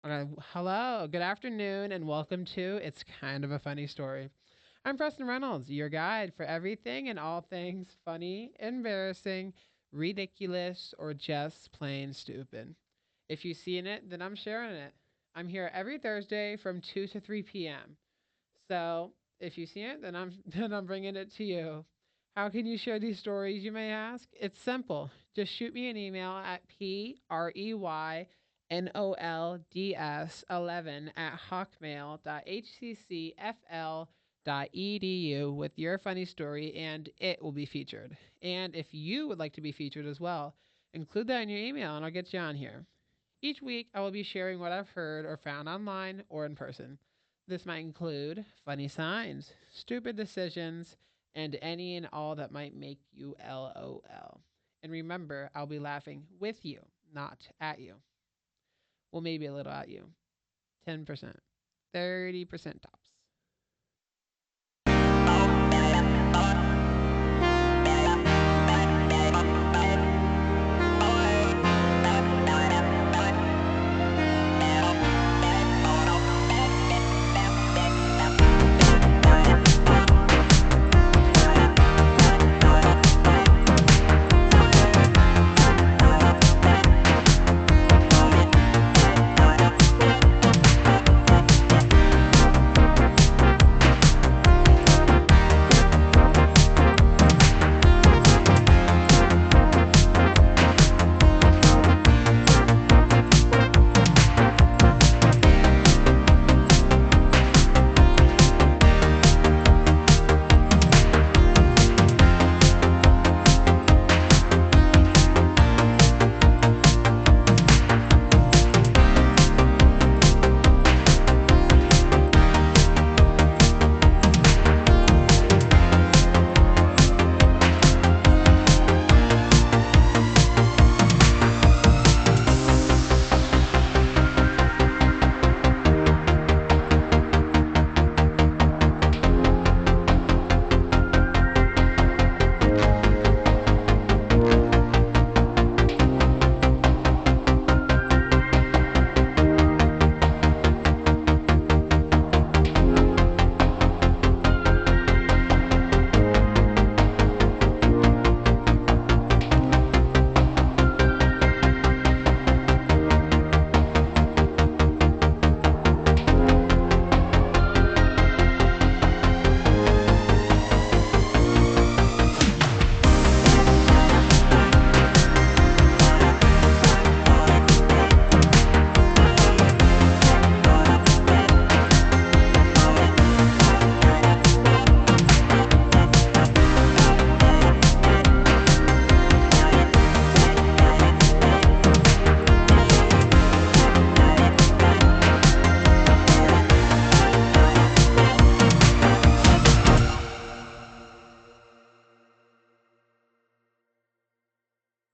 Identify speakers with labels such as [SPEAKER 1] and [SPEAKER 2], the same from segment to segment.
[SPEAKER 1] Hello, good afternoon, and welcome to It's Kind of a Funny Story. I'm Preston Reynolds, your guide for everything and all things funny, embarrassing, ridiculous, or just plain stupid. If you've seen it, then I'm sharing it. I'm here every Thursday from 2 to 3 p.m. So if you see it, then I'm then I'm bringing it to you. How can you share these stories, you may ask? It's simple. Just shoot me an email at preynolds11 at hawkmail.hccfl.edu with your funny story, and it will be featured. And if you would like to be featured as well, include that in your email and I'll get you on here. Each week, I will be sharing what I've heard or found online or in person. This might include funny signs, stupid decisions, and any and all that might make you LOL. And remember, I'll be laughing with you, not at you. Well, maybe a little at you. 10%, 30% tops.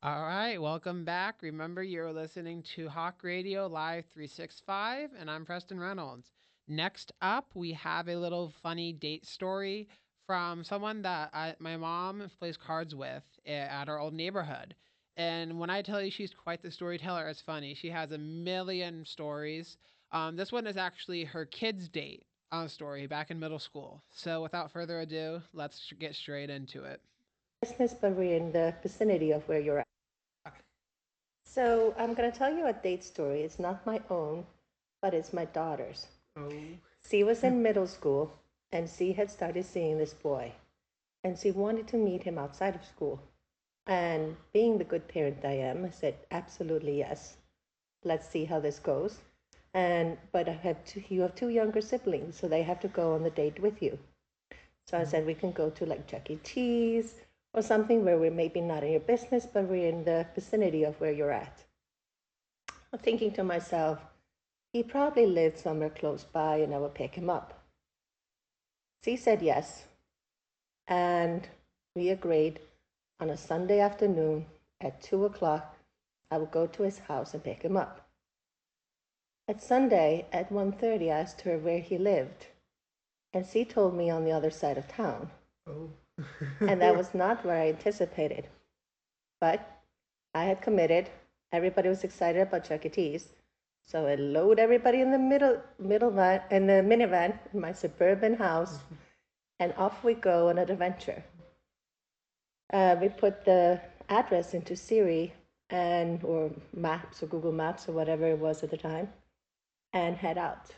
[SPEAKER 1] All right, welcome back. Remember, you're listening to Hawk Radio Live 365, and I'm Preston Reynolds. Next up, we have a little funny date story from someone that my mom plays cards with at our old neighborhood. And when I tell you she's quite the storyteller, it's funny. She has a million stories. This one is actually her kid's date story back in middle school. So without further ado, let's get straight into it.
[SPEAKER 2] Business, but we're in the vicinity of where you're at. So I'm going to tell you a date story. It's not my own, but it's my daughter's.
[SPEAKER 1] Oh.
[SPEAKER 2] She was in middle school and she had started seeing this boy and she wanted to meet him outside of school. And being the good parent I am, I said, absolutely yes. Let's see how this goes. And but you have two younger siblings, so they have to go on the date with you. So I said we can go to like Chuck E. Cheese or something where we're maybe not in your business, but we're in the vicinity of where you're at. I'm thinking to myself, he probably lived somewhere close by and I will pick him up. She said yes, and we agreed on a Sunday afternoon at 2 o'clock. I would go to his house and pick him up. At Sunday at 1:30, I asked her where he lived, and she told me on the other side of town.
[SPEAKER 1] Oh.
[SPEAKER 2] And that was not where I anticipated. But I had committed. Everybody was excited about Chuck E. Cheese. So I load everybody in the middle van in the minivan in my suburban house, and off we go on an adventure. We put the address into Siri and or Maps or Google Maps or whatever it was at the time, and head out.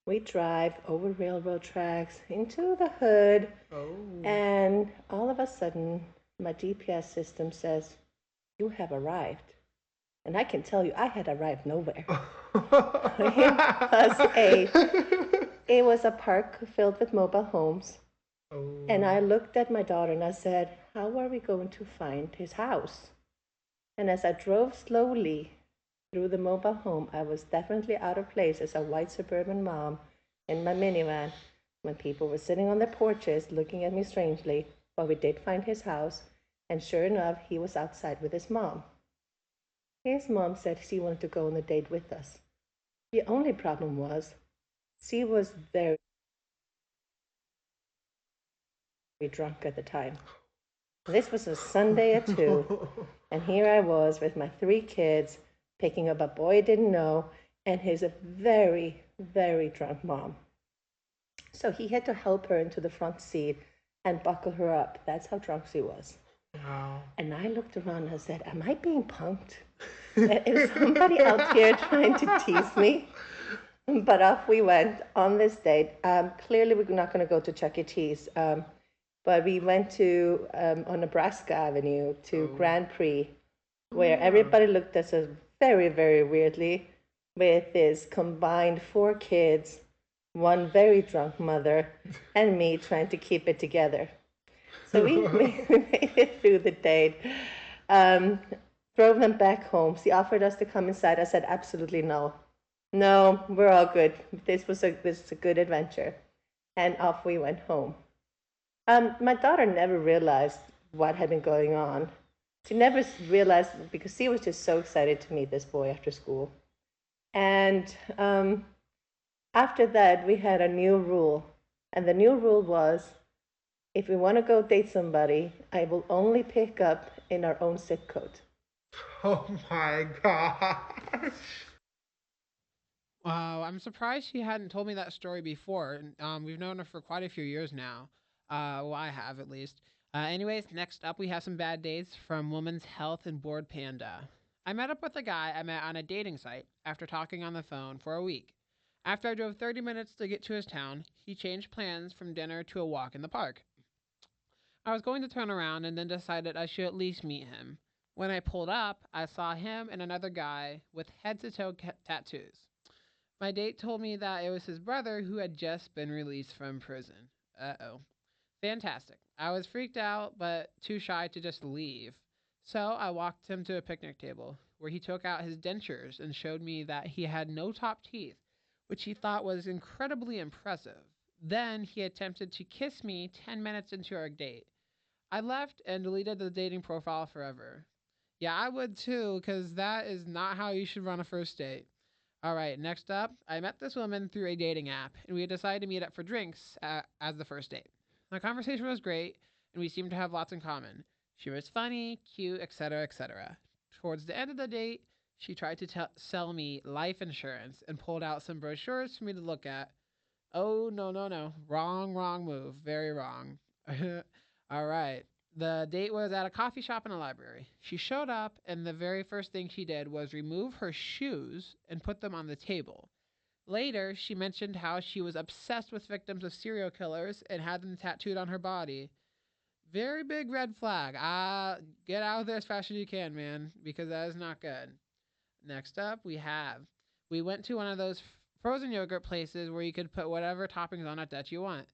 [SPEAKER 2] We drive over railroad tracks into the hood,
[SPEAKER 1] Oh.
[SPEAKER 2] and all of a sudden, my GPS system says, "You have arrived." And I can tell you, I had arrived nowhere. was a it was a park filled with mobile homes. And I
[SPEAKER 1] Oh.
[SPEAKER 2] looked at my daughter and I said, "How are we going to find his house?" And as I drove slowly through the mobile home, I was definitely out of place as a white suburban mom in my minivan when people were sitting on their porches looking at me strangely. But we did find his house, and sure enough, he was outside with his mom. His mom said she wanted to go on a date with us. The only problem was she was very drunk at the time. This was a Sunday at 2, and here I was with my 3 kids picking up a boy I didn't know and his very, very drunk mom. So he had to help her into the front seat and buckle her up. That's how drunk she was.
[SPEAKER 1] Wow.
[SPEAKER 2] And I looked around and I said, "Am I being punked? Is somebody out here trying to tease me?" But off we went on this date. Clearly, we're not going to go to Chuck E. Cheese, but we went to on Nebraska Avenue to
[SPEAKER 1] Oh.
[SPEAKER 2] Grand Prix, where
[SPEAKER 1] Ah.
[SPEAKER 2] everybody looked at us very, very weirdly with this combined 4 kids, one very drunk mother, and me trying to keep it together. So we, we made it through the date. Um, Drove them back home. She offered us to come inside. I said, "Absolutely no. No, we're all good. This is a good adventure." And off we went home. My daughter never realized what had been going on. She never realized because she was just so excited to meet this boy after school. And after that, we had a new rule. And the new rule was if we want to go date somebody, I will only pick up in our own zip code.
[SPEAKER 1] Oh my gosh. Wow, I'm surprised she hadn't told me that story before. We've known her for quite a few years now. Well, I have at least. Anyways, next up we have some bad dates from Woman's Health and Bored Panda. I met up with a guy I met on a dating site after talking on the phone for a week. After I drove 30 minutes to get to his town, he changed plans from dinner to a walk in the park. I was going to turn around and then decided I should at least meet him. When I pulled up, I saw him and another guy with head to toe tattoos. My date told me that it was his brother who had just been released from prison. Uh oh. Fantastic. I was freaked out, but too shy to just leave. So I walked him to a picnic table, where he took out his dentures and showed me that he had no top teeth, which he thought was incredibly impressive. Then he attempted to kiss me 10 minutes into our date. I left and deleted the dating profile forever. Yeah, I would too, because that is not how you should run a first date. All right, next up, I met this woman through a dating app, and we decided to meet up for drinks as the first date. The conversation was great, and we seemed to have lots in common. She was funny, cute, etc., etc. Towards the end of the date, she tried to sell me life insurance and pulled out some brochures for me to look at. Oh, no, no, no. Wrong, wrong move. Very wrong. All right. The date was at a coffee shop and a library. She showed up, and the very first thing she did was remove her shoes and put them on the table. Later, she mentioned how she was obsessed with victims of serial killers and had them tattooed on her body. Very big red flag. Get out of there as fast as you can, man, because that is not good. Next up, we went to one of those frozen yogurt places where you could put whatever toppings on it that you want,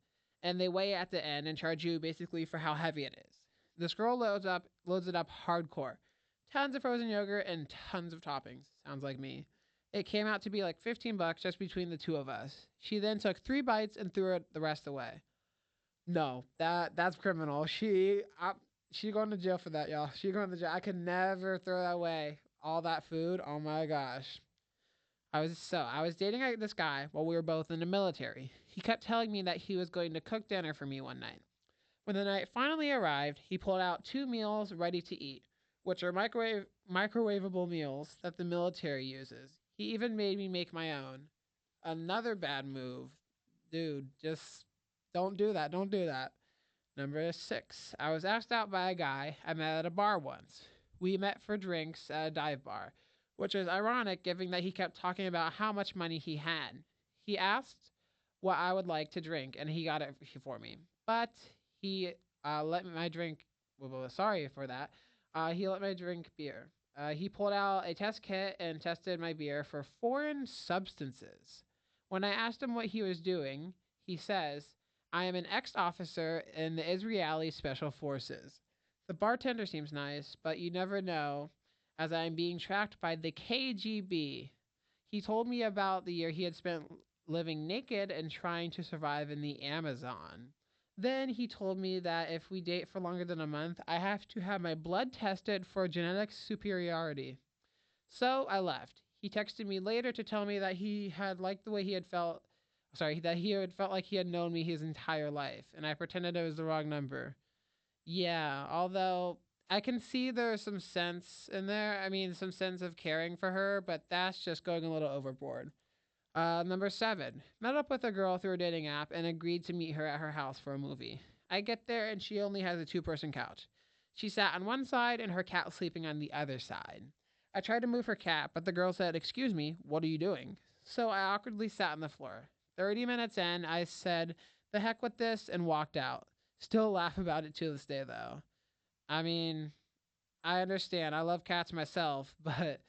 [SPEAKER 1] and they weigh it at the end and charge you basically for how heavy it is. The scroll loads it up hardcore. Tons of frozen yogurt and tons of toppings. Sounds like me. It came out to be like 15 bucks just between the two of us. She then took 3 bites and threw the rest away. No, that's criminal. She going to jail for that, y'all. She going to jail. I could never throw that away. All that food. Oh my gosh. I was dating this guy while we were both in the military. He kept telling me that he was going to cook dinner for me one night. When the night finally arrived, he pulled out 2 meals ready to eat, which are microwavable meals that the military uses. He even made me make my own. Another bad move. Dude, just don't do that. Don't do that. Number 6. I was asked out by a guy I met at a bar once. We met for drinks at a dive bar, which is ironic given that he kept talking about how much money he had. He asked what I would like to drink, and he got it for me. But he let my drink. Well, sorry for that. He let me drink beer. He pulled out a test kit and tested my beer for foreign substances. When I asked him what he was doing, he says, I am an ex officer in the Israeli Special Forces. The bartender seems nice, but you never know, as I am being tracked by the KGB. He told me about the year he had spent living naked and trying to survive in the Amazon. Then he told me that if we date for longer than a month, I have to have my blood tested for genetic superiority. So I left. He texted me later to tell me that he had liked the way he had felt. Sorry, that he had felt like he had known me his entire life, and I pretended it was the wrong number. Yeah, although I can see there's some sense in there. I mean, some sense of caring for her, but that's just going a little overboard. Number 7. Met up with a girl through a dating app and agreed to meet her at her house for a movie. I get there and she only has a two-person couch. She sat on one side and her cat was sleeping on the other side. I tried to move her cat, but the girl said, "Excuse me, what are you doing?" So I awkwardly sat on the floor. 30 minutes in, I said, "The heck with this," and walked out. Still laugh about it to this day, though. I mean, I understand. I love cats myself, but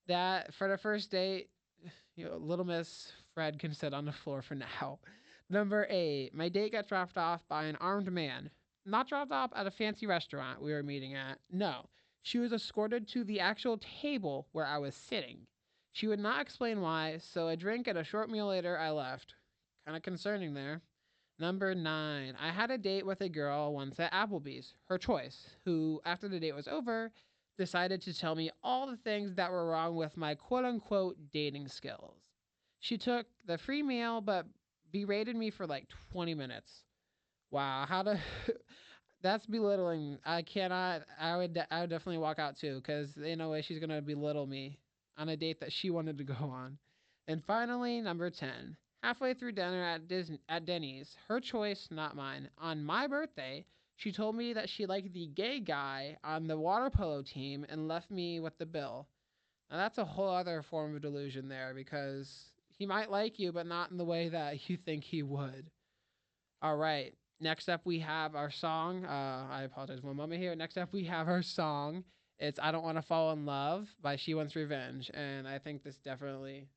[SPEAKER 1] that for the first date, Little Miss Fred can sit on the floor for now. Number 8. My date got dropped off by an armed man. Not dropped off at a fancy restaurant we were meeting at. No. She was escorted to the actual table where I was sitting. She would not explain why, so a drink and a short meal later, I left. Kind of concerning there. Number 9. I had a date with a girl once at Applebee's, her choice, who, after the date was over, decided to tell me all the things that were wrong with my quote unquote dating skills. She took the free meal but berated me for like 20 minutes. Wow, how to. That's belittling. I cannot. I would definitely walk out too, because in a way she's gonna belittle me on a date that she wanted to go on. And finally, number 10. Halfway through dinner at Denny's, her choice, not mine. On my birthday, she told me that she liked the gay guy on the water polo team and left me with the bill. Now that's a whole other form of delusion there, because he might like you, but not in the way that you think he would. All right. Next up, we have our song. I apologize, one moment here. Next up, we have our song. It's "I Don't Want to Fall in Love" by She Wants Revenge. And I think this definitely.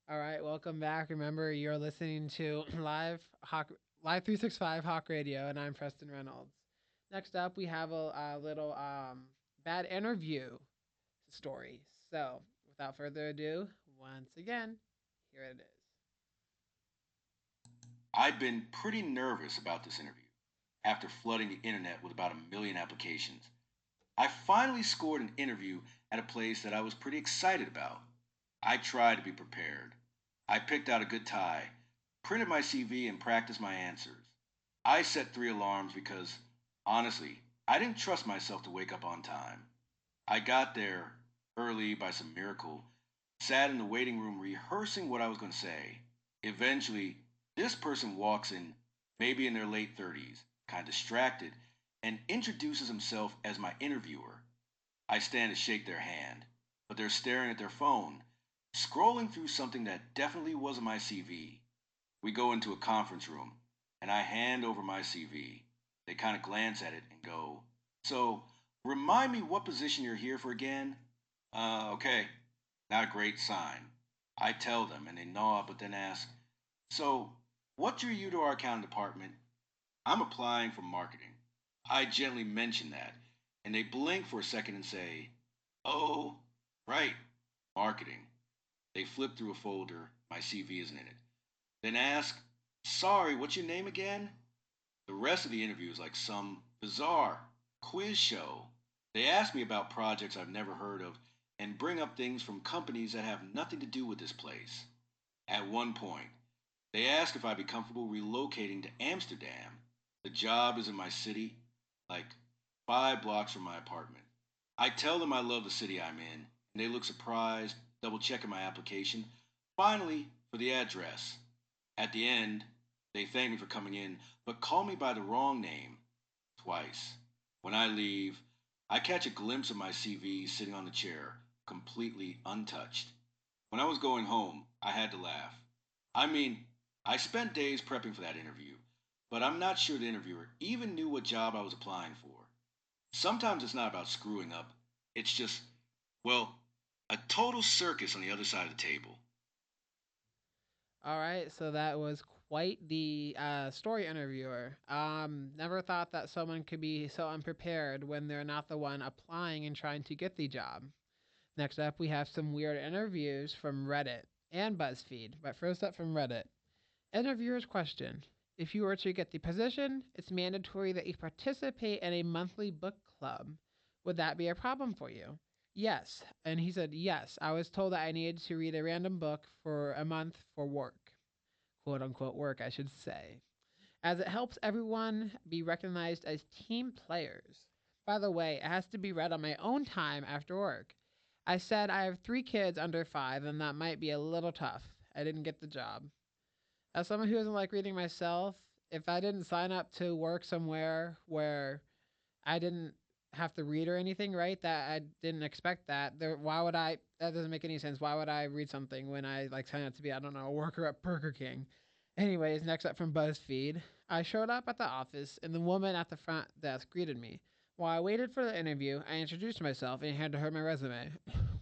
[SPEAKER 1] All right, welcome back. Remember, you're listening to Live 365 Hawk Radio, and I'm Preston Reynolds. Next up, we have a little bad interview story. So, without further ado, once again, here it is.
[SPEAKER 3] I'd been pretty nervous about this interview after flooding the internet with about a million applications. I finally scored an interview at a place that I was pretty excited about. I tried to be prepared. I picked out a good tie, printed my CV, and practiced my answers. I set 3 alarms because, honestly, I didn't trust myself to wake up on time. I got there early by some miracle, sat in the waiting room rehearsing what I was going to say. Eventually, this person walks in, maybe in their late 30s, kind of distracted, and introduces himself as my interviewer. I stand to shake their hand, but they're staring at their phone, scrolling through something that definitely wasn't my CV. We go into a conference room, and I hand over my CV. They kind of glance at it and go, "So, remind me what position you're here for again?" Okay. Not a great sign. I tell them, and they nod, but then ask, "So, what drew you to our accounting department?" I'm applying for marketing. I gently mention that, and they blink for a second and say, "Oh, right, marketing." They flip through a folder. My CV isn't in it. Then ask, "Sorry, what's your name again?" The rest of the interview is like some bizarre quiz show. They ask me about projects I've never heard of and bring up things from companies that have nothing to do with this place. At one point, they ask if I'd be comfortable relocating to Amsterdam. The job is in my city, like 5 blocks from my apartment. I tell them I love the city I'm in, and they look surprised, double checking my application. Finally, for the address. At the end, they thank me for coming in, but call me by the wrong name twice. When I leave, I catch a glimpse of my CV sitting on the chair, completely untouched. When I was going home, I had to laugh. I mean, I spent days prepping for that interview, but I'm not sure the interviewer even knew what job I was applying for. Sometimes it's not about screwing up, it's just, well, a total circus on the other side of the table.
[SPEAKER 1] All right, so that was quite the story interviewer. Never thought that someone could be so unprepared when they're not the one applying and trying to get the job. Next up, we have some weird interviews from Reddit and BuzzFeed. But first up from Reddit. Interviewer's question: if you were to get the position, it's mandatory that you participate in a monthly book club. Would that be a problem for you? Yes. And he said, yes. I was told that I needed to read a random book for a month for work. Quote unquote work, I should say, as it helps everyone be recognized as team players. By the way, it has to be read on my own time after work. I said I have 3 kids under 5, and that might be a little tough. I didn't get the job. As someone who doesn't like reading myself, if I didn't sign up to work somewhere where I didn't have to read or anything, right? That I didn't expect that. Why would I? That doesn't make any sense. Why would I read something when I like sign up to be, I don't know, a worker at Burger King? Anyways, next up from BuzzFeed, I showed up at the office and the woman at the front desk greeted me. While I waited for the interview, I introduced myself and handed her my resume.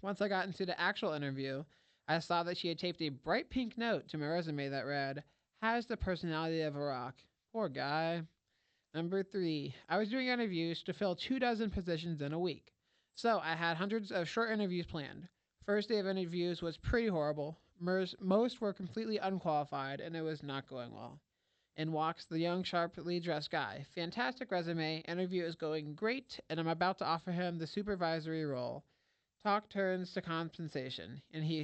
[SPEAKER 1] Once I got into the actual interview, I saw that she had taped a bright pink note to my resume that read, "Has the personality of a rock." Poor guy. Number 3, I was doing interviews to fill 2 dozen positions in a week. So I had hundreds of short interviews planned. First day of interviews was pretty horrible. Most were completely unqualified, and it was not going well. In walks the young, sharply dressed guy. Fantastic resume, interview is going great, and I'm about to offer him the supervisory role. Talk turns to compensation, and he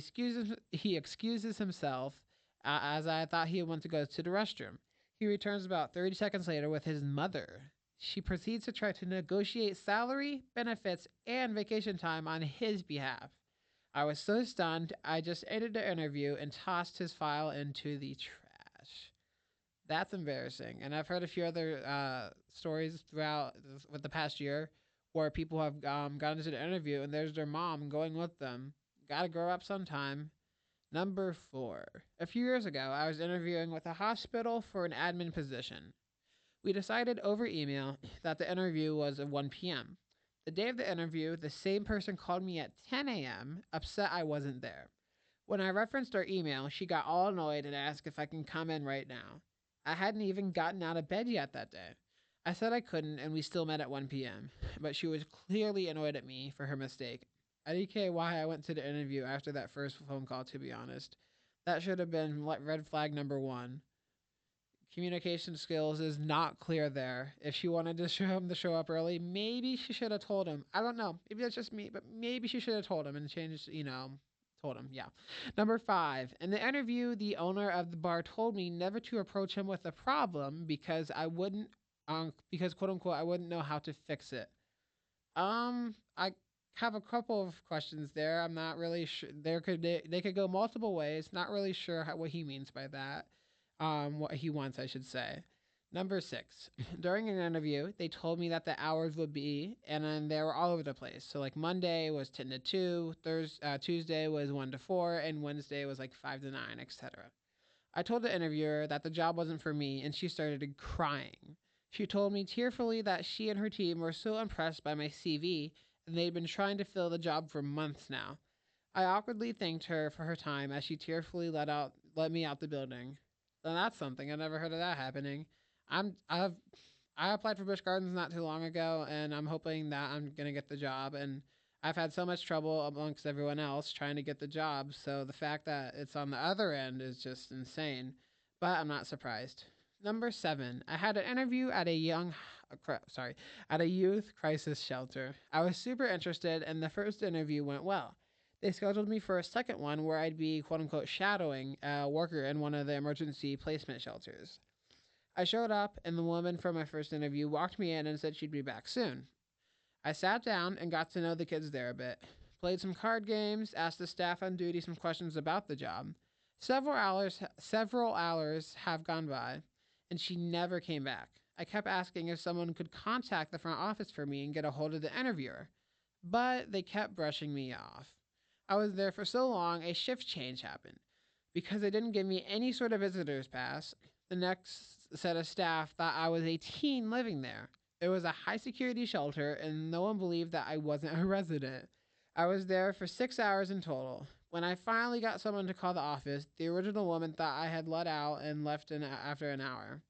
[SPEAKER 1] excuses himself as I thought he would want to go to the restroom. He returns about 30 seconds later with his mother. She proceeds to try to negotiate salary, benefits, and vacation time on his behalf. I was so stunned, I just ended the interview and tossed his file into the trash. That's embarrassing. And I've heard a few other stories throughout with the past year where people have gotten into the interview and there's their mom going with them. Gotta grow up sometime. Number 4. A few years ago, I was interviewing with a hospital for an admin position. We decided over email that the interview was at 1 p.m. The day of the interview, the same person called me at 10 a.m., upset I wasn't there. When I referenced our email, she got all annoyed and asked if I can come in right now. I hadn't even gotten out of bed yet that day. I said I couldn't, and we still met at 1 p.m., but she was clearly annoyed at me for her mistake. I didn't care why I went to the interview after that first phone call, to be honest. That should have been red flag number one. Communication skills is not clear there. If she wanted to show him to show up early, maybe she should have told him. I don't know. Maybe that's just me, but maybe she should have told him and changed, told him. Yeah. Number five. In the interview, the owner of the bar told me never to approach him with a problem because because quote unquote, I wouldn't know how to fix it. I have a couple of questions there. I'm not really sure. They could go multiple ways. Not really sure what he means by that. What he wants, I should say. Number six. During an interview, they told me that the hours would be, and then they were all over the place. So like Monday was 10 to 2, Tuesday was 1 to 4, and Wednesday was like 5 to 9, etc. I told the interviewer that the job wasn't for me, and she started crying. She told me tearfully that she and her team were so impressed by my CV and they'd been trying to fill the job for months now. I awkwardly thanked her for her time as she tearfully let me out the building. Then that's something. I never heard of that happening. I'm I've I applied for Busch Gardens not too long ago and I'm hoping that I'm gonna get the job, and I've had so much trouble amongst everyone else trying to get the job, so the fact that it's on the other end is just insane. But I'm not surprised. Number seven, I had an interview at at a youth crisis shelter. I was super interested, and the first interview went well. They scheduled me for a second one where I'd be quote unquote shadowing a worker in one of the emergency placement shelters. I showed up, and the woman from my first interview walked me in and said she'd be back soon. I sat down and got to know the kids there a bit. Played some card games, asked the staff on duty some questions about the job. Several hours have gone by, and she never came back. I kept asking if someone could contact the front office for me and get a hold of the interviewer, but they kept brushing me off. I was there for so long, a shift change happened. Because they didn't give me any sort of visitor's pass, the next set of staff thought I was a teen living there. It was a high security shelter, and no one believed that I wasn't a resident. I was there for 6 hours in total. When I finally got someone to call the office, the original woman thought I had let out and left after an hour.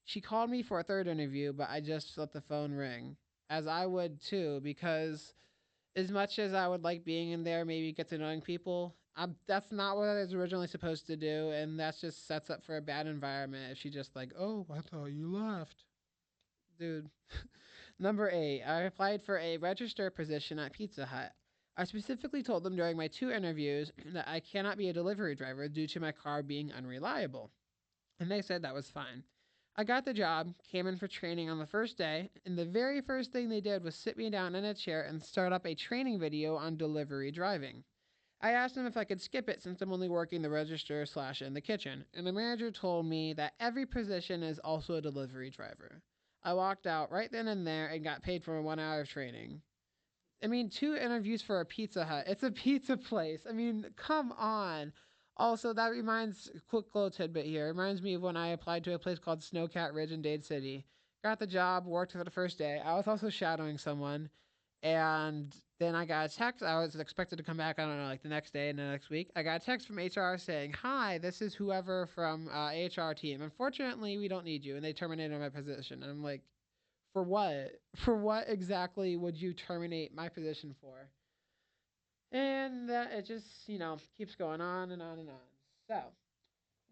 [SPEAKER 1] She called me for a third interview, but I just let the phone ring, as I would too, because as much as I would like being in there, maybe get to knowing people, that's not what I was originally supposed to do, and that just sets up for a bad environment if she just like, oh, I thought you left. Dude. Number eight, I applied for a register position at Pizza Hut. I specifically told them during my two interviews that I cannot be a delivery driver due to my car being unreliable, and they said that was fine. I got the job, came in for training on the first day, and the very first thing they did was sit me down in a chair and start up a training video on delivery driving. I asked them if I could skip it since I'm only working the register slash in the kitchen, and the manager told me that every position is also a delivery driver. I walked out right then and there and got paid for 1 hour of training. I mean, two interviews for a Pizza Hut. It's a pizza place. I mean, come on. Also, that reminds, quick little tidbit here, reminds me of when I applied to a place called Snowcat Ridge in Dade City. Got the job, worked for the first day. I was also shadowing someone, and then I got a text. I was expected to come back, I don't know, like the next day and the next week. I got a text from HR saying, hi, this is whoever from HR team. Unfortunately, we don't need you. And they terminated my position. And I'm like, for what? For what exactly would you terminate my position for? And it just, keeps going on and on and on. So,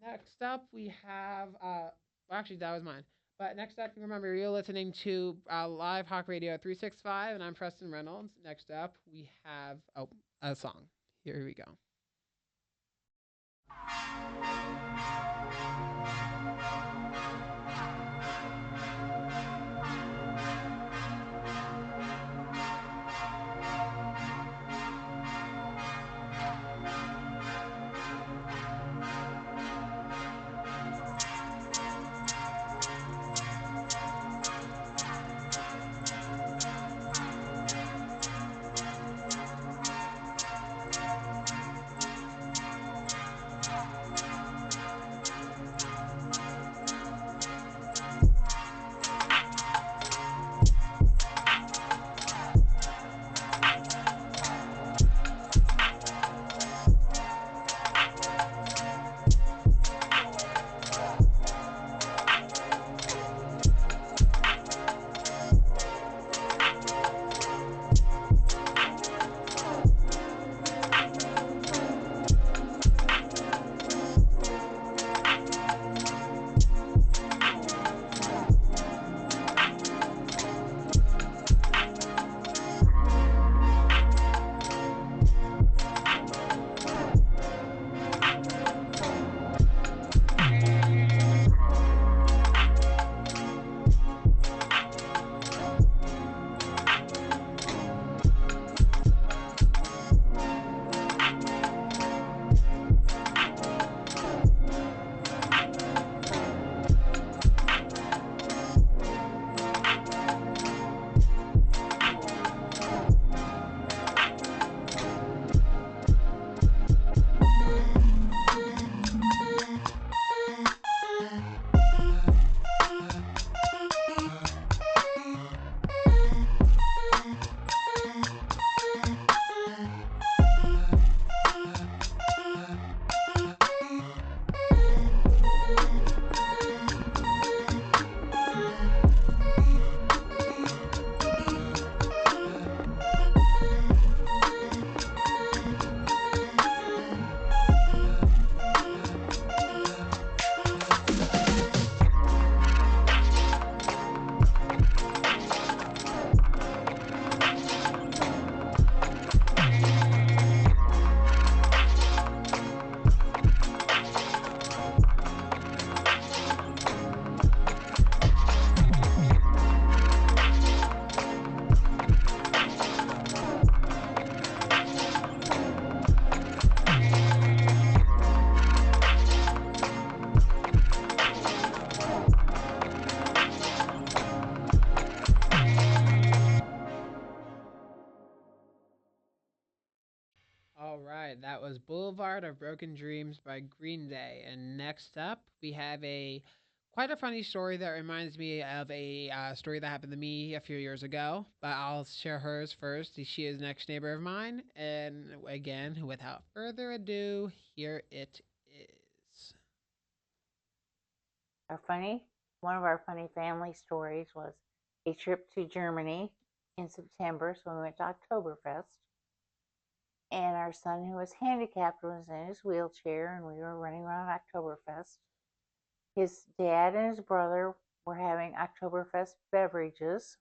[SPEAKER 1] next up, we have, well, actually, that was mine. But next up, remember, you're listening to Live Hawk Radio 365, and I'm Preston Reynolds. Next up, we have, a song. Here we go. All right, that was Boulevard of Broken Dreams by Green Day. And next up, we have a quite a funny story that reminds me of a story that happened to me a few years ago. But I'll share hers first. She is next neighbor of mine. And again, without further ado, here it is.
[SPEAKER 4] Our funny, one of our funny family stories was a trip to Germany in September. So we went to Oktoberfest, and our son, who was handicapped, was in his wheelchair, and we were running around Oktoberfest. His dad and his brother were having Oktoberfest beverages,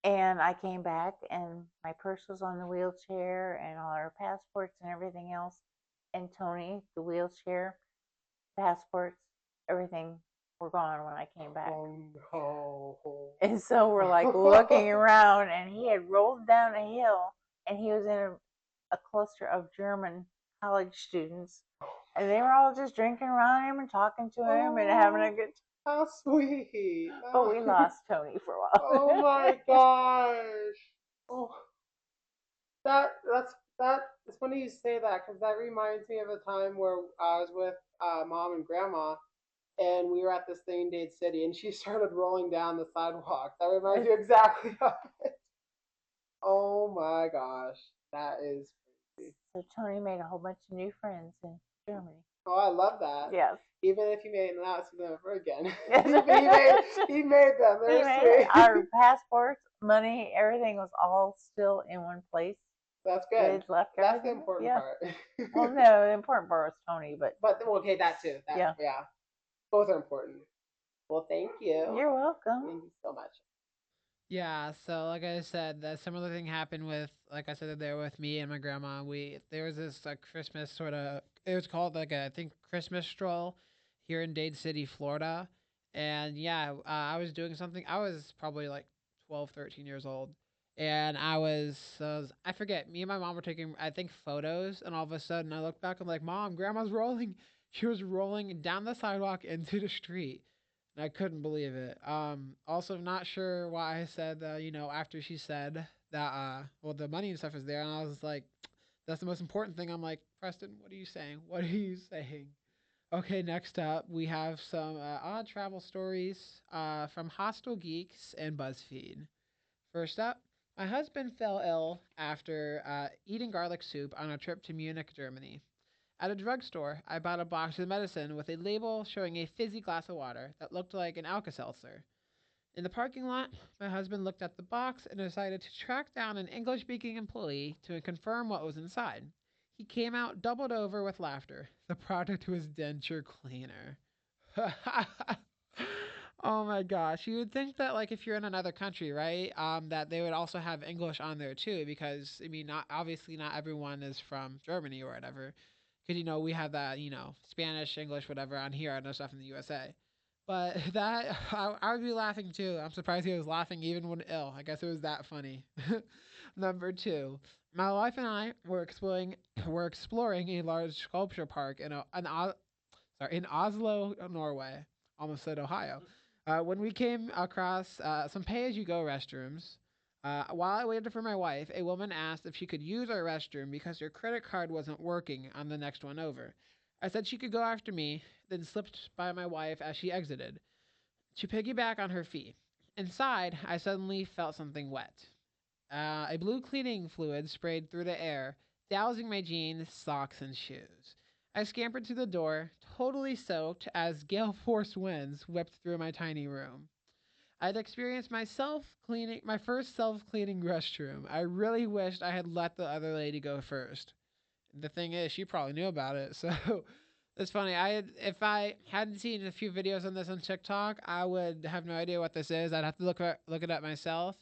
[SPEAKER 4] and I came back, and my purse was on the wheelchair, and all our passports and everything else. And Tony, the wheelchair, passports, everything were gone when I came back.
[SPEAKER 2] Oh no.
[SPEAKER 4] And so we're like looking around, and he had rolled down a hill, and he was in a cluster of German college students, and they were all just drinking around him and talking to him and having a good time.
[SPEAKER 2] How sweet.
[SPEAKER 4] But we lost Tony for a while.
[SPEAKER 2] Oh my gosh. Oh, that. It's funny you say that because that reminds me of a time where I was with mom and grandma, and we were at this thing in Dade City, and she started rolling down the sidewalk. That reminds you exactly of it. Oh my gosh, that is crazy.
[SPEAKER 4] So Tony made a whole bunch of new friends in Germany.
[SPEAKER 2] Oh, I love that.
[SPEAKER 4] Yes.
[SPEAKER 2] Even if you may not see them ever again,
[SPEAKER 4] Yes.
[SPEAKER 2] he made them. They're sweet.
[SPEAKER 4] Our passports, money, everything was all still in one place.
[SPEAKER 2] That's
[SPEAKER 4] They
[SPEAKER 2] good.
[SPEAKER 4] had left
[SPEAKER 2] That's the
[SPEAKER 4] everything.
[SPEAKER 2] important
[SPEAKER 4] Yeah.
[SPEAKER 2] part.
[SPEAKER 4] Well, no, the important part was Tony, but
[SPEAKER 2] Okay, that too.
[SPEAKER 4] Yeah.
[SPEAKER 2] Yeah. Both are important. Well, thank you.
[SPEAKER 4] you're welcome.
[SPEAKER 2] Thank you so much.
[SPEAKER 1] Yeah, so like I said, that similar thing happened with, like I said, there with me and my grandma. There was this like Christmas sort of, it was called like a, I think, Christmas stroll here in Dade City, Florida. And yeah, I was doing something. I was probably like 12, 13 years old. And I forget, me and my mom were taking, I think, photos. And all of a sudden I look back, I'm like, Mom, grandma's rolling. She was rolling down the sidewalk into the street. I couldn't believe it. Also not sure why I said that, after she said that, well, the money and stuff is there, and I was like, that's the most important thing. I'm like, Preston, what are you saying? What are you saying? Okay, next up, we have some odd travel stories from Hostel Geeks and BuzzFeed. First up, my husband fell ill after eating garlic soup on a trip to Munich, Germany. At a drugstore, I bought a box of medicine with a label showing a fizzy glass of water that looked like an Alka Seltzer. In the parking lot, my husband looked at the box and decided to track down an English speaking employee to confirm what was inside. He came out doubled over with laughter. The product was denture cleaner. Oh my gosh. You would think that like if you're in another country, right? That they would also have English on there too, because I mean not obviously not everyone is from Germany or whatever. Because we have that, Spanish, English, whatever on here and stuff in the USA. But that I would be laughing too. I'm surprised he was laughing even when ill. I guess it was that funny. Number two, my wife and I were exploring a large sculpture park in Oslo, Norway. Almost said Ohio. When we came across some pay-as-you-go restrooms, while I waited for my wife, a woman asked if she could use our restroom because her credit card wasn't working on the next one over. I said she could go after me, then slipped by my wife as she exited. She piggybacked on her fee. Inside, I suddenly felt something wet. A blue cleaning fluid sprayed through the air, dousing my jeans, socks, and shoes. I scampered to the door, totally soaked as gale force winds whipped through my tiny room. I'd experienced my first self cleaning restroom. I really wished I had let the other lady go first. The thing is, she probably knew about it, so it's funny. If I hadn't seen a few videos on this on TikTok, I would have no idea what this is. I'd have to look it up myself.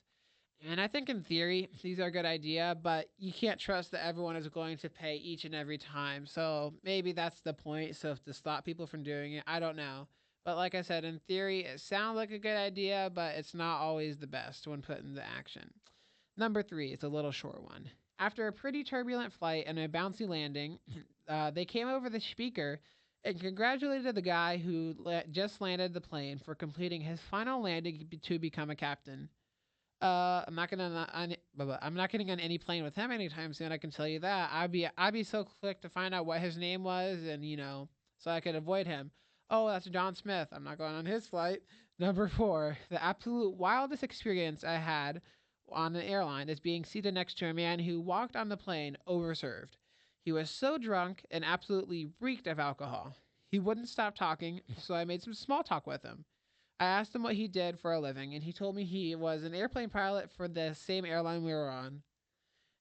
[SPEAKER 1] And I think in theory, these are a good idea, but you can't trust that everyone is going to pay each and every time. So maybe that's the point. So to stop people from doing it, I don't know. But like I said, in theory, it sounds like a good idea, but it's not always the best when put into action. Number three, it's a little short one. After a pretty turbulent flight and a bouncy landing, they came over the speaker and congratulated the guy who just landed the plane for completing his final landing to become a captain. I'm not getting on any plane with him anytime soon. I can tell you that. I'd be so quick to find out what his name was, and so I could avoid him. Oh, that's John Smith. I'm not going on his flight. Number four, the absolute wildest experience I had on an airline is being seated next to a man who walked on the plane overserved. He was so drunk and absolutely reeked of alcohol. He wouldn't stop talking, so I made some small talk with him. I asked him what he did for a living, and he told me he was an airplane pilot for the same airline we were on.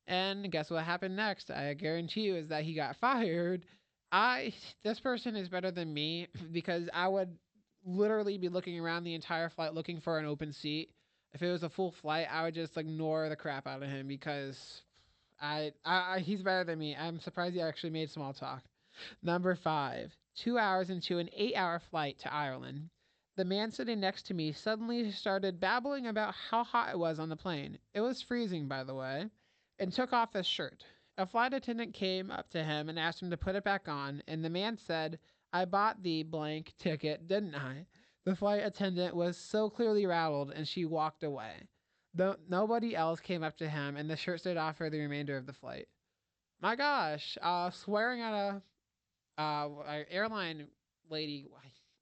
[SPEAKER 1] And guess what happened next? I guarantee you is that he got fired. I This person is better than me because I would literally be looking around the entire flight looking for an open seat. If it was a full flight, I would just ignore the crap out of him because he's better than me. I'm surprised he actually made small talk. Number five, 2 hours into an 8 hour flight to Ireland. The man sitting next to me suddenly started babbling about how hot it was on the plane. It was freezing, by the way, and took off his shirt. A flight attendant came up to him and asked him to put it back on, and the man said, I bought the blank ticket, didn't I? The flight attendant was so clearly rattled, and she walked away. Though nobody else came up to him, and the shirt stayed off for the remainder of the flight. My gosh, swearing at a airline lady.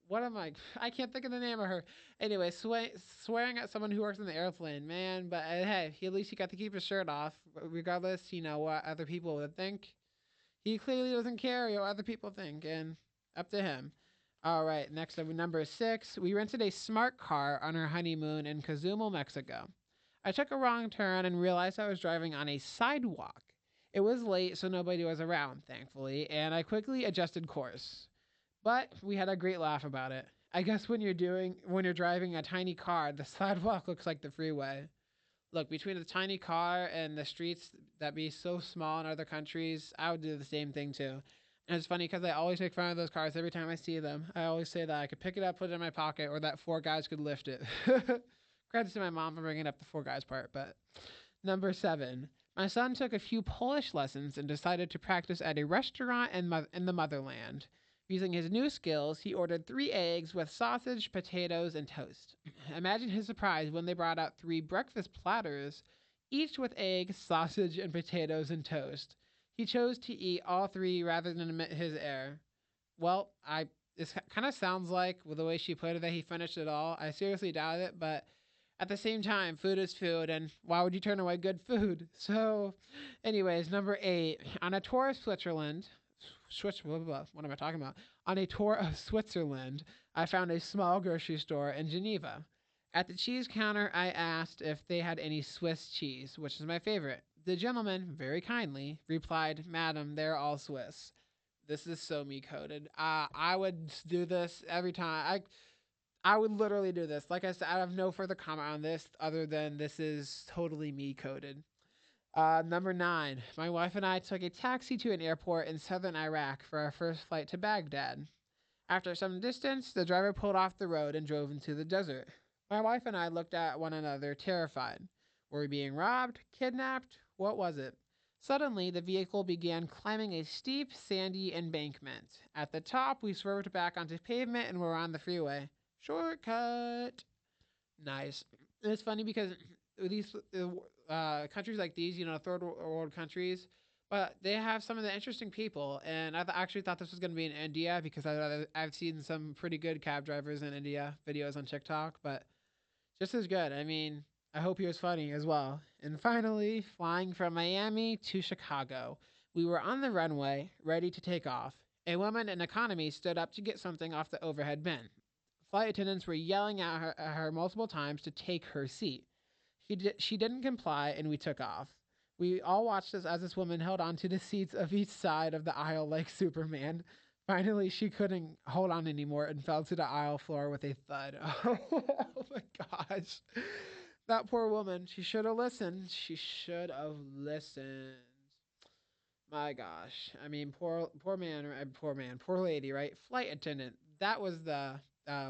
[SPEAKER 1] What am I? I can't think of the name of her. Anyway, swearing at someone who works in the airplane, man. But hey, at least he got to keep his shirt off, regardless. What other people would think. He clearly doesn't care what other people think, and up to him. All right, next up, number six. We rented a smart car on our honeymoon in Cozumel, Mexico. I took a wrong turn and realized I was driving on a sidewalk. It was late, so nobody was around, thankfully, and I quickly adjusted course. But we had a great laugh about it. I guess when you're driving a tiny car, the sidewalk looks like the freeway. Look, between the tiny car and the streets that be so small in other countries, I would do the same thing too. And it's funny because I always make fun of those cars every time I see them. I always say that I could pick it up, put it in my pocket, or that four guys could lift it. Credit to my mom for bringing up the four guys part. But number seven, my son took a few Polish lessons and decided to practice at a restaurant in the motherland. Using his new skills, he ordered 3 eggs with sausage, potatoes, and toast. Imagine his surprise when they brought out 3 breakfast platters, each with eggs, sausage, and potatoes and toast. He chose to eat all three rather than admit his error. Well, this kind of sounds like, with the way she put it, that he finished it all. I seriously doubt it, but at the same time, food is food, and why would you turn away good food? So, anyways, number eight. On a tour of Switzerland, what am I talking about? On a tour of Switzerland, I found a small grocery store in Geneva. At the cheese counter, I asked if they had any Swiss cheese, which is my favorite. The gentleman, very kindly, replied, Madam, they're all Swiss. This is so me coded. I would do this every time. I would literally do this. Like I said, I have no further comment on this other than this is totally me coded. Number nine, my wife and I took a taxi to an airport in southern Iraq for our first flight to Baghdad. After some distance, the driver pulled off the road and drove into the desert. My wife and I looked at one another, terrified. Were we being robbed? Kidnapped? What was it? Suddenly, the vehicle began climbing a steep, sandy embankment. At the top, we swerved back onto pavement and were on the freeway. Shortcut! Nice. It's funny because these countries like these, third world countries, but they have some of the interesting people. And actually thought this was going to be in India because I've seen some pretty good cab drivers in India videos on TikTok, but just as good. I mean, I hope he was funny as well. And finally, flying from Miami to Chicago, we were on the runway, ready to take off. A woman in economy stood up to get something off the overhead bin. Flight attendants were yelling at her multiple times to take her seat. She didn't comply, and we took off. We all watched as this woman held onto the seats of each side of the aisle like Superman. Finally, she couldn't hold on anymore and fell to the aisle floor with a thud. Oh my gosh. That poor woman. She should have listened. She should have listened. My gosh. I mean, poor lady, right? Flight attendant. That was the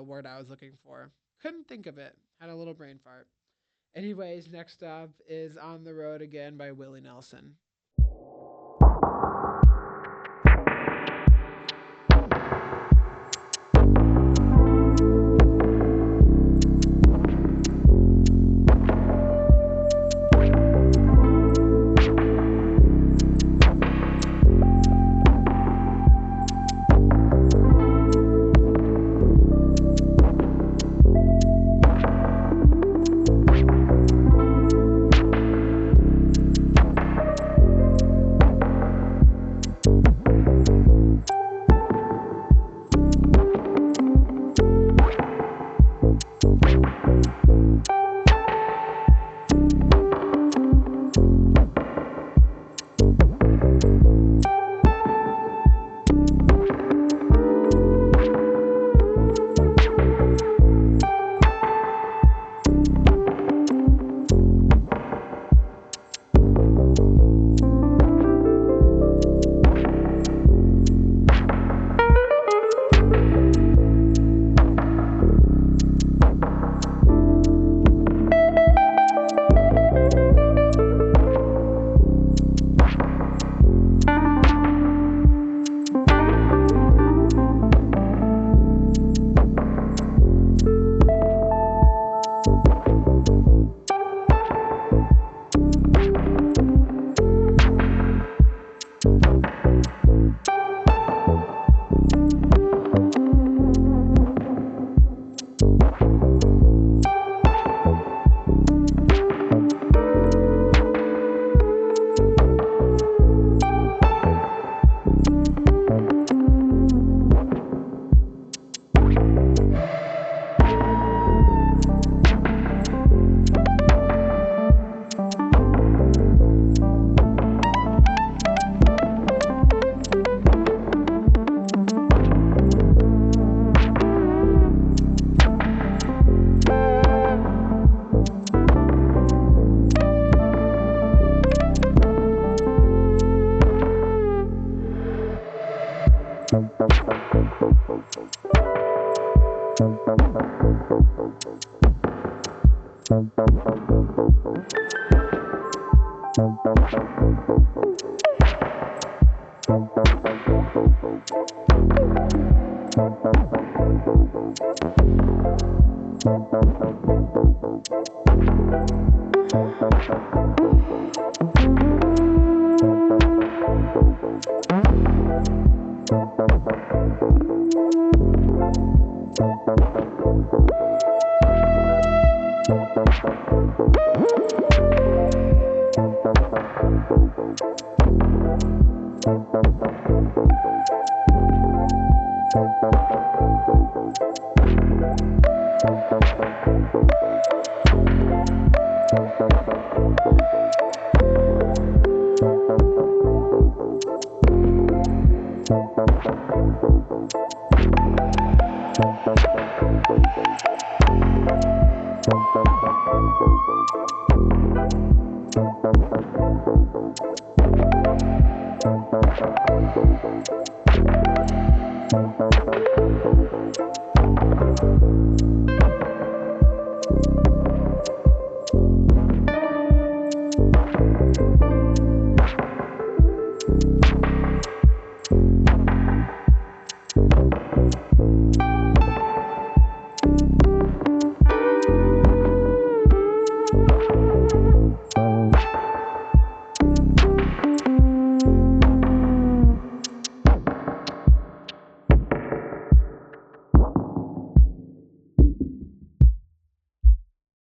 [SPEAKER 1] word I was looking for. Couldn't think of it. Had a little brain fart. Anyways, next up is On the Road Again by Willie Nelson.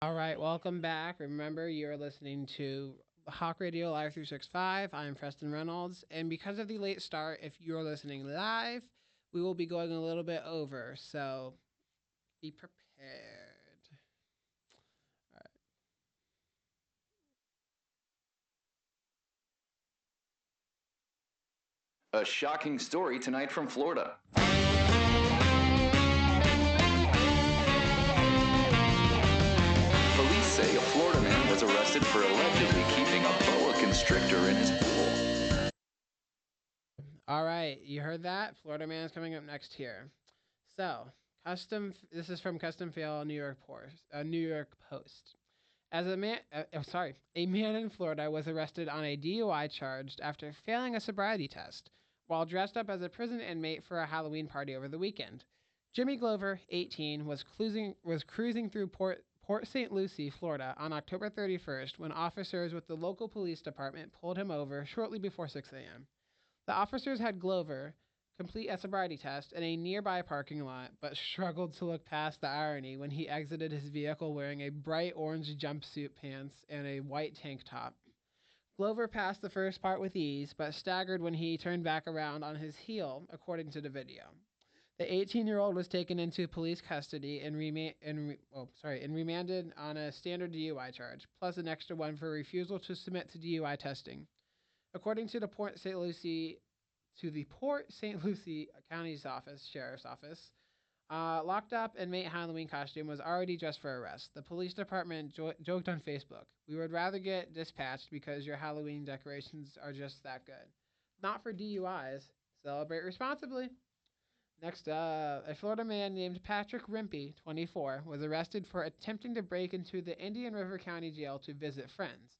[SPEAKER 1] All right, welcome back. Remember, you're listening to Hawk Radio Live 365. I'm Preston Reynolds. And because of the late start, if you're listening live, we will be going a little bit over. So be prepared. All
[SPEAKER 5] A shocking story tonight from Florida. Police say a Florida man was arrested for allegedly keeping a boa constrictor in his pool.
[SPEAKER 1] All right, you heard that? Florida Man is coming up next here. So, this is from Custom Fail New York Post. A man in Florida was arrested on a DUI charge after failing a sobriety test while dressed up as a prison inmate for a Halloween party over the weekend. Jimmy Glover, 18, was cruising through Port St. Lucie, Florida, on October 31st when officers with the local police department pulled him over shortly before 6 a.m. The officers had Glover complete a sobriety test in a nearby parking lot, but struggled to look past the irony when he exited his vehicle wearing a bright orange jumpsuit pants and a white tank top. Glover passed the first part with ease, but staggered when he turned back around on his heel, according to the video. The 18-year-old was taken into police custody and remanded on a standard DUI charge, plus an extra one for refusal to submit to DUI testing. According to the Port St. Lucie Sheriff's Office, locked up inmate Halloween costume was already dressed for arrest. The police department joked on Facebook, "We would rather get dispatched because your Halloween decorations are just that good. Not for DUIs. Celebrate responsibly." Next up, a Florida man named Patrick Rimpey, 24, was arrested for attempting to break into the Indian River County Jail to visit friends.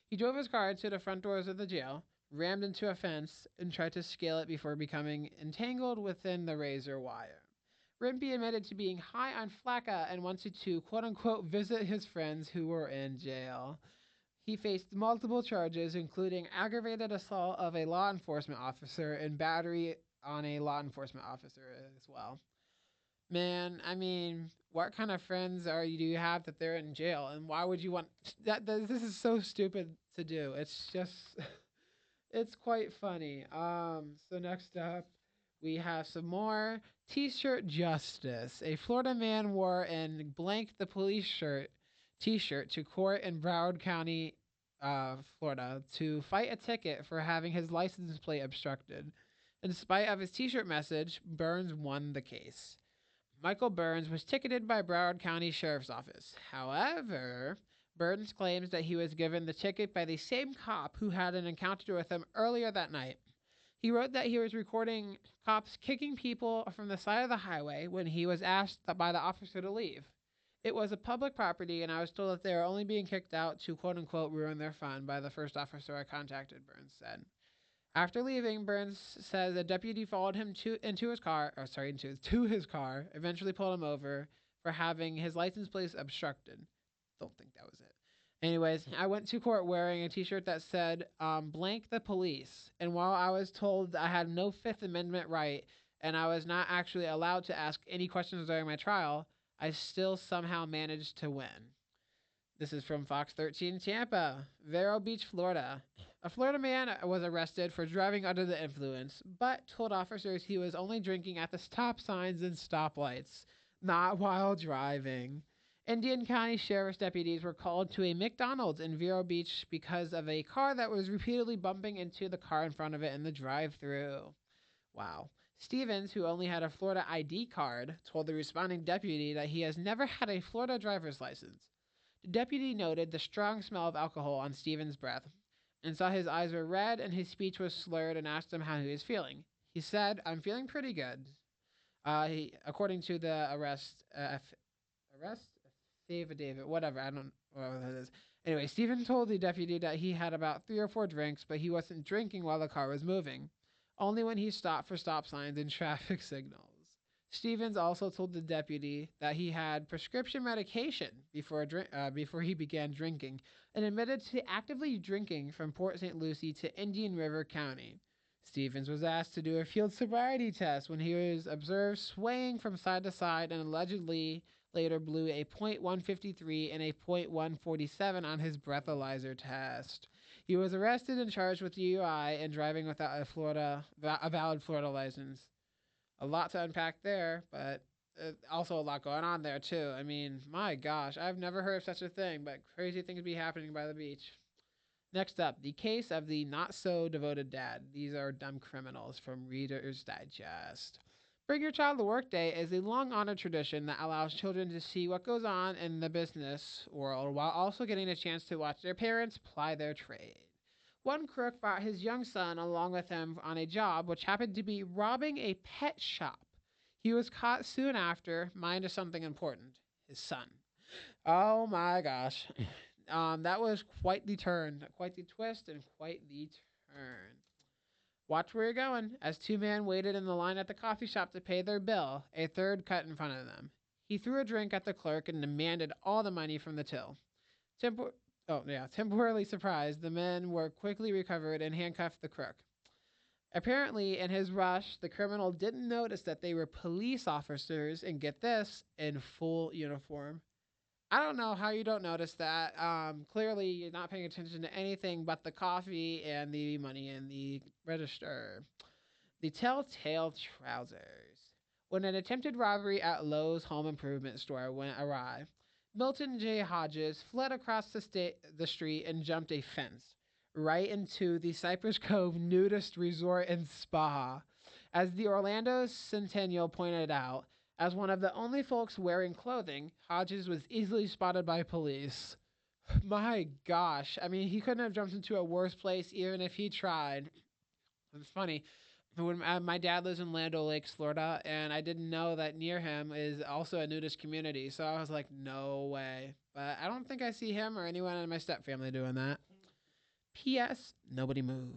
[SPEAKER 1] He drove his car to the front doors of the jail, rammed into a fence, and tried to scale it before becoming entangled within the razor wire. Rimpey admitted to being high on flakka and wanted to quote unquote visit his friends who were in jail. He faced multiple charges, including aggravated assault of a law enforcement officer and battery on a law enforcement officer as well. Man, I mean, what kind of friends do you have that they're in jail, and why would you want this is so stupid to do. It's just it's quite funny. So next up, we have some more T-shirt justice. A Florida man wore an blank the police shirt T-shirt to court in Broward County, Florida, to fight a ticket for having his license plate obstructed. In spite of his T-shirt message, Burns won the case. Michael Burns was ticketed by Broward County Sheriff's Office. However, Burns claims that he was given the ticket by the same cop who had an encounter with him earlier that night. He wrote that he was recording cops kicking people from the side of the highway when he was asked by the officer to leave. It was a public property, and I was told that they were only being kicked out to quote unquote ruin their fun by the first officer I contacted, Burns said. After leaving, Burns says a deputy followed him into his car, or sorry, to his car, eventually pulled him over for having his license plate obstructed. Don't think that was it. Anyways, I went to court wearing a T-shirt that said "blank the police," and while I was told I had no Fifth Amendment right and I was not actually allowed to ask any questions during my trial, I still somehow managed to win. This is from Fox 13 Tampa, Vero Beach, Florida. A Florida man was arrested for driving under the influence, but told officers he was only drinking at the stop signs and stoplights, not while driving. Indian County Sheriff's deputies were called to a McDonald's in Vero Beach because of a car that was repeatedly bumping into the car in front of it in the drive through. Wow. Stevens, who only had a Florida ID card, told the responding deputy that he has never had a Florida driver's license. The deputy noted the strong smell of alcohol on Stephen's breath and saw his eyes were red and his speech was slurred and asked him how he was feeling. He said, "I'm feeling pretty good." According to the arrest affidavit, whatever, I don't know what that is. Anyway, Stephen told the deputy that he had about 3 or 4 drinks, but he wasn't drinking while the car was moving, only when he stopped for stop signs and traffic signals. Stevens also told the deputy that he had prescription medication before he began drinking, and admitted to actively drinking from Port St. Lucie to Indian River County. Stevens was asked to do a field sobriety test when he was observed swaying from side to side and allegedly later blew a .153 and a .147 on his breathalyzer test. He was arrested and charged with DUI and driving without a valid Florida license. A lot to unpack there, but also a lot going on there too. I mean, my gosh, I've never heard of such a thing, but crazy things be happening by the beach. Next up, the case of the not so devoted dad. These are dumb criminals from Reader's Digest. Bring Your Child to Work Day is a long honored tradition that allows children to see what goes on in the business world while also getting a chance to watch their parents ply their trade. One crook brought his young son along with him on a job which happened to be robbing a pet shop. He was caught soon after, mind is something important, his son. Oh my gosh. That was quite the turn, quite the twist, and quite the turn. Watch where you're going. As two men waited in the line at the coffee shop to pay their bill, a third cut in front of them. He threw a drink at the clerk and demanded all the money from the till. Tempor- temporarily surprised, the men were quickly recovered and handcuffed the crook. Apparently, in his rush, the criminal didn't notice that they were police officers and get this, in full uniform. I don't know how you don't notice that. Clearly, you're not paying attention to anything but the coffee and the money in the register. The telltale trousers. When an attempted robbery at Lowe's home improvement store went awry, Milton J. Hodges fled across the street and jumped a fence right into the Cypress Cove nudist resort and spa. As the Orlando Centennial pointed out, as one of the only folks wearing clothing, Hodges was easily spotted by police. My gosh, I mean, he couldn't have jumped into a worse place even if he tried. It's funny. When my dad lives in Land O'Lakes, Florida, and I didn't know that near him is also a nudist community, so I was like, no way. But I don't think I see him or anyone in my step family doing that. P.S. Nobody move.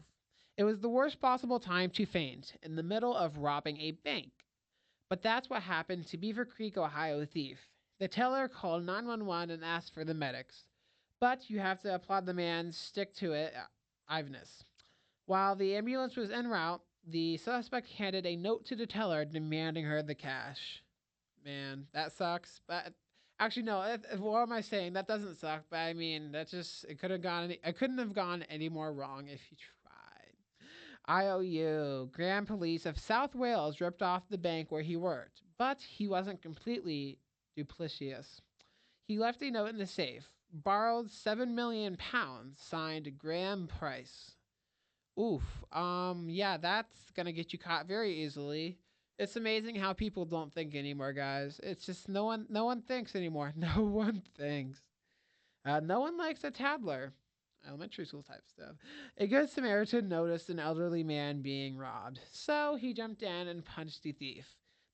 [SPEAKER 1] It was the worst possible time to faint, in the middle of robbing a bank. But that's what happened to Beaver Creek, Ohio thief. The teller called 911 and asked for the medics. But you have to applaud the man's stick to it, Iveness. While the ambulance was en route, the suspect handed a note to the teller demanding her the cash. Man, that sucks. But actually, no. What am I saying? That doesn't suck. But I mean, that just it could have gone. I couldn't have gone any more wrong if you tried. IOU. Grand Police of South Wales ripped off the bank where he worked, but he wasn't completely duplicitous. He left a note in the safe. Borrowed £7 million. Signed Graham Price. Oof. Yeah, that's gonna get you caught very easily. It's amazing how people don't think anymore, guys. It's just no one thinks anymore. No one thinks. No one likes a toddler. Elementary school type stuff. A good Samaritan noticed an elderly man being robbed, so he jumped in and punched the thief.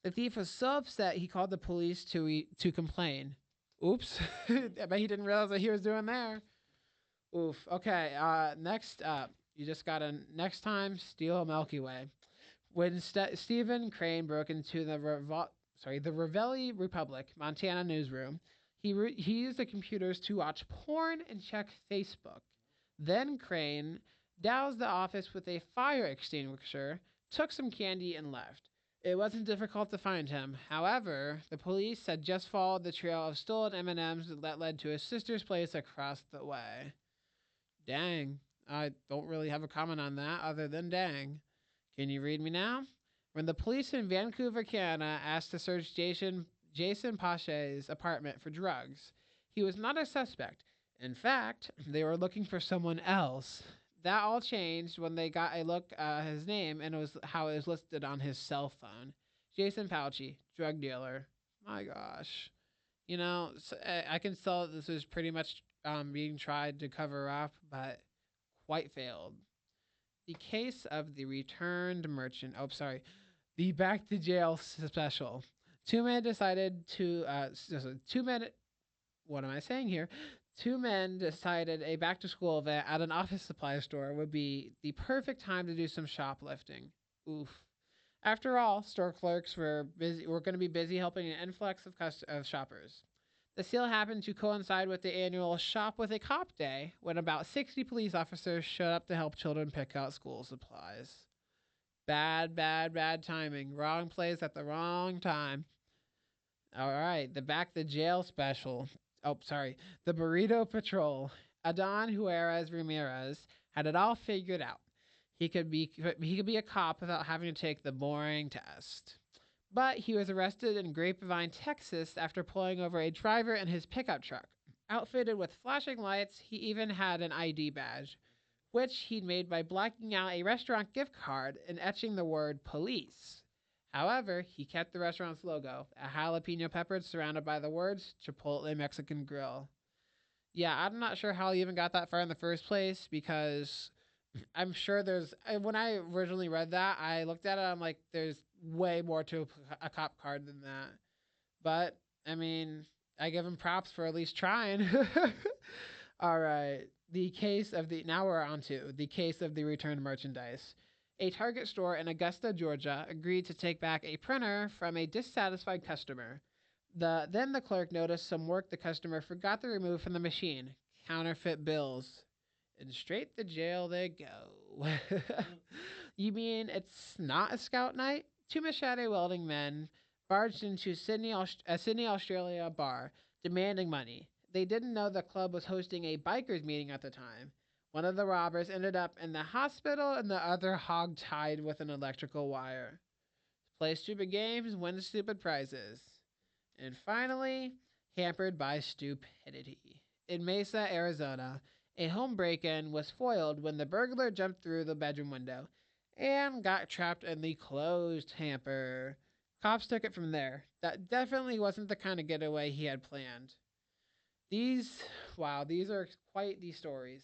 [SPEAKER 1] The thief was so upset he called the police to complain. Oops. I bet he didn't realize what he was doing there. Oof. Okay. Next up, you just gotta next time steal a Milky Way. When Stephen Crane broke into the Ravelli Republic, Montana newsroom, he used the computers to watch porn and check Facebook. Then Crane doused the office with a fire extinguisher, took some candy, and left. It wasn't difficult to find him. However, the police had just followed the trail of stolen M&Ms that led to his sister's place across the way. Dang. I don't really have a comment on that other than dang. Can you read me now? When the police in Vancouver, Canada asked to search Jason Pache's apartment for drugs, he was not a suspect. In fact, they were looking for someone else. That all changed when they got a look at his name and it was how it was listed on his cell phone. Jason Pauci, drug dealer. My gosh. I can tell that this was pretty much being tried to cover up, but quite failed. The case of the returned merchant. Oh, sorry. The back to jail special. Two men decided to. Two men. What am I saying here? Two men decided a back to school event at an office supply store would be the perfect time to do some shoplifting. Oof. After all, store clerks were busy. Were going to be busy helping an influx of shoppers. The sale happened to coincide with the annual Shop with a Cop Day, when about 60 police officers showed up to help children pick out school supplies. Bad, bad, bad timing. Wrong place at the wrong time. All right, the Back to Jail special. Oh, sorry. The Burrito Patrol. Adon Juarez Ramirez had it all figured out. He could be a cop without having to take the boring test. But he was arrested in Grapevine, Texas after pulling over a driver in his pickup truck. Outfitted with flashing lights, he even had an ID badge, which he'd made by blacking out a restaurant gift card and etching the word police. However, he kept the restaurant's logo, a jalapeno pepper surrounded by the words Chipotle Mexican Grill. Yeah, I'm not sure how he even got that far in the first place because I'm sure when I originally read that, I looked at it, I'm like, there's way more to a cop card than that. But, I mean, I give him props for at least trying. All right. Now we're on to the case of the returned merchandise. A Target store in Augusta, Georgia agreed to take back a printer from a dissatisfied customer. Then the clerk noticed some work the customer forgot to remove from the machine: counterfeit bills. And straight to jail they go. You mean it's not a scout night? Two machete welding men barged into a Sydney, Australia bar, demanding money. They didn't know the club was hosting a bikers meeting at the time. One of the robbers ended up in the hospital and the other hog-tied with an electrical wire. Play stupid games, win stupid prizes. And finally, hampered by stupidity. In Mesa, Arizona, a home break in was foiled when the burglar jumped through the bedroom window and got trapped in the closed hamper. Cops took it from there. That definitely wasn't the kind of getaway he had planned. These, wow, these are quite the stories.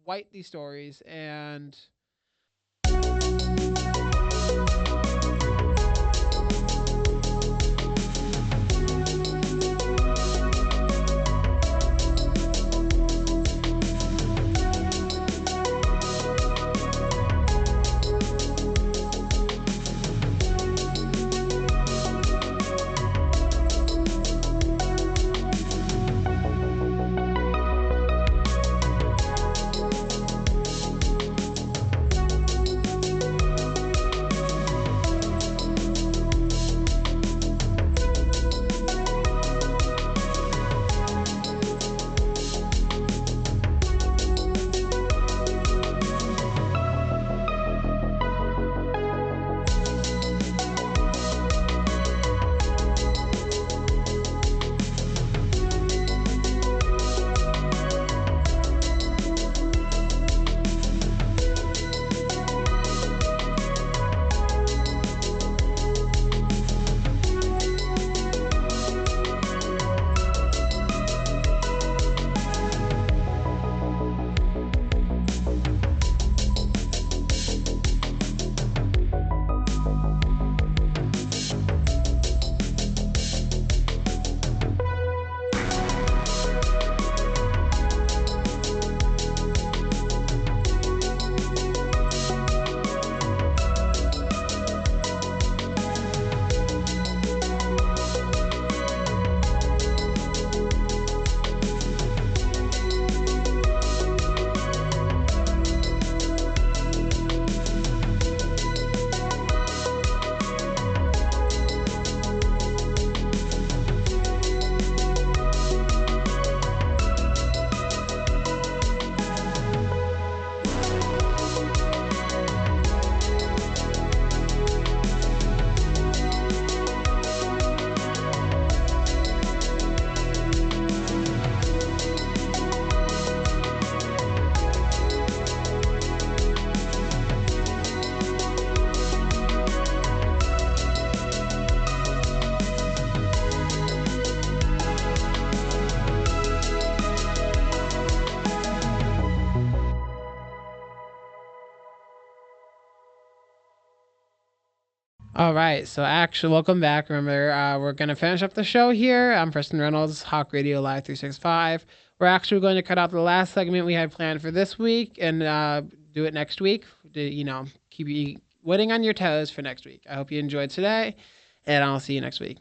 [SPEAKER 1] Quite the stories. And All right, so actually, welcome back. Remember, we're going to finish up the show here. I'm Preston Reynolds, Hawk Radio Live 365. We're actually going to cut out the last segment we had planned for this week and do it next week to, keep you waiting on your toes for next week. I hope you enjoyed today, and I'll see you next week.